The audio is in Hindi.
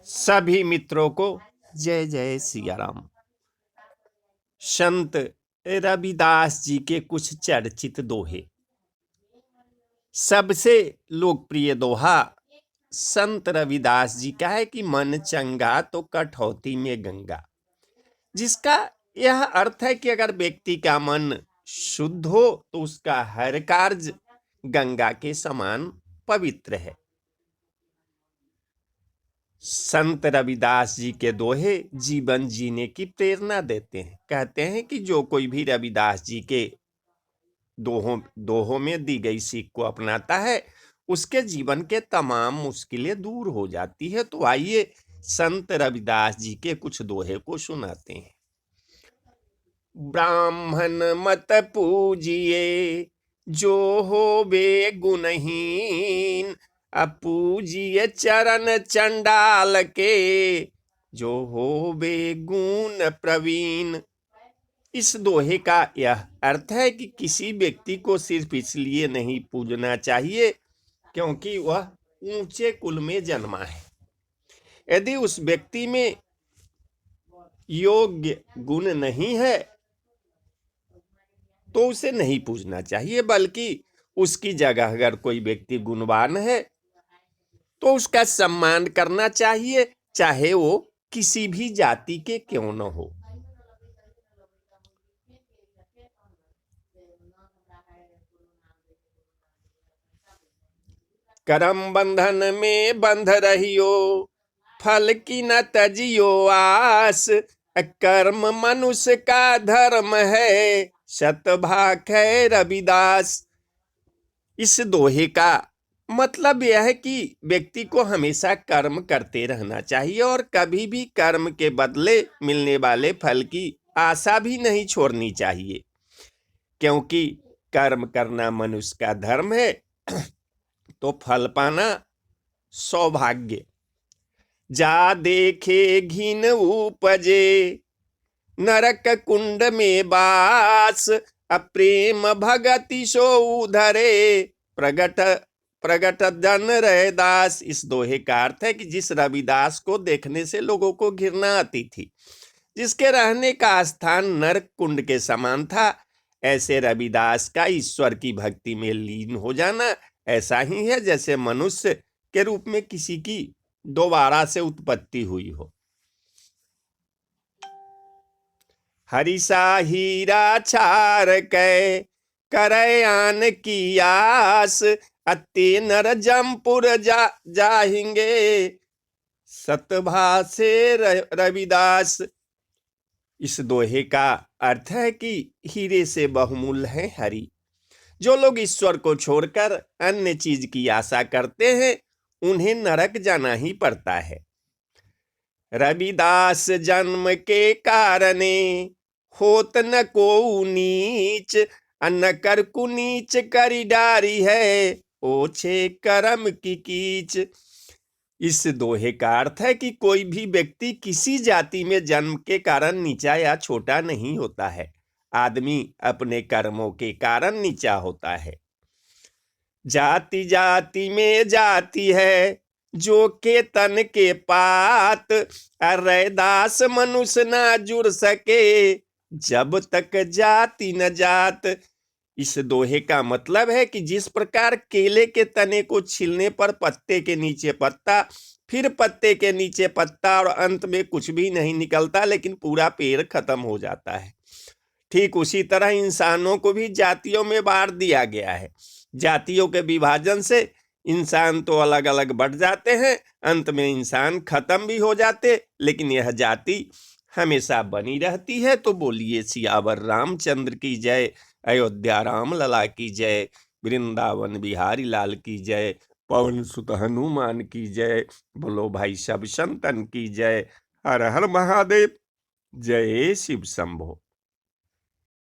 सभी मित्रों को जय जय सिया राम। संत रविदास जी के कुछ चर्चित दोहे। सबसे लोकप्रिय दोहा संत रविदास जी का है कि मन चंगा तो कठौती में गंगा, जिसका यह अर्थ है कि अगर व्यक्ति का मन शुद्ध हो तो उसका हर कार्य गंगा के समान पवित्र है। संत रविदास जी के दोहे जीवन जीने की प्रेरणा देते हैं। कहते हैं कि जो कोई भी रविदास जी के दोहों में दी गई सीख को अपनाता है उसके जीवन के तमाम मुश्किलें दूर हो जाती है। तो आइए संत रविदास जी के कुछ दोहे को सुनाते हैं। ब्राह्मण मत पूजिए जो होवे गुणहीन, अपूजिए चरण चंडाल के जो होवे गुण प्रवीण। इस दोहे का यह अर्थ है कि किसी व्यक्ति को सिर्फ इसलिए नहीं पूजना चाहिए क्योंकि वह ऊंचे कुल में जन्मा है। यदि उस व्यक्ति में योग्य गुण नहीं है तो उसे नहीं पूजना चाहिए, बल्कि उसकी जगह अगर कोई व्यक्ति गुणवान है तो उसका सम्मान करना चाहिए, चाहे वो किसी भी जाति के क्यों न हो। करम बंधन में बंध रहियो, फल की न तजियो आस। कर्म मनुष्य का धर्म है, शतभाग है रविदास। इस दोहे का मतलब यह है कि व्यक्ति को हमेशा कर्म करते रहना चाहिए और कभी भी कर्म के बदले मिलने वाले फल की आशा भी नहीं छोड़नी चाहिए, क्योंकि कर्म करना मनुष्य का धर्म है तो फल पाना सौभाग्य। जा देखे घिन उपजे, नरक कुंड में वास। अप्रेम भगति सो उधरे, प्रगट जन रैदास। इस दोहे का अर्थ है कि जिस रविदास को देखने से लोगों को घृणा आती थी, जिसके रहने का स्थान नरक कुंड के समान था, ऐसे रविदास का ईश्वर की भक्ति में लीन हो जाना ऐसा ही है जैसे मनुष्य के रूप में किसी की दोबारा से उत्पत्ति हुई हो। हरिसा हीरा छार कै करयान की आस। अति नर जमपुर जाहिंगे, सतभा से रविदास। इस दोहे का अर्थ है कि हीरे से बहुमूल्य है हरि। जो लोग ईश्वर को छोड़कर अन्य चीज की आशा करते हैं उन्हें नरक जाना ही पड़ता है। रविदास जन्म के कारणे होत न को नीच। अन्न कर कुनीच करी डारी है, ओछे कर्म की कीच। इस दोहे का अर्थ है कि कोई भी व्यक्ति किसी जाति में जन्म के कारण नीचा या छोटा नहीं होता है। आदमी अपने कर्मों के कारण नीचा होता है। जाति जाति में जाति है, जो के तन के पात। रैदास मनुष्य ना जुड़ सके, जब तक जाति न जात। इस दोहे का मतलब है कि जिस प्रकार केले के तने को छीलने पर पत्ते के नीचे पत्ता, फिर पत्ते के नीचे पत्ता और अंत में कुछ भी नहीं निकलता लेकिन पूरा पेड़ खत्म हो जाता है, ठीक उसी तरह इंसानों को भी जातियों में बांट दिया गया है। जातियों के विभाजन से इंसान तो अलग अलग बढ़ जाते हैं, अंत में इंसान खत्म भी हो जाते, लेकिन यह जाति हमेशा बनी रहती है। तो बोलिए सियावर रामचंद्र की जय, अयोध्या राम लला की जय, वृंदावन बिहारी लाल की जय, पवन सुत हनुमान की जय। बोलो भाई सब संतन की जय। हर हर महादेव। जय शिव शंभो।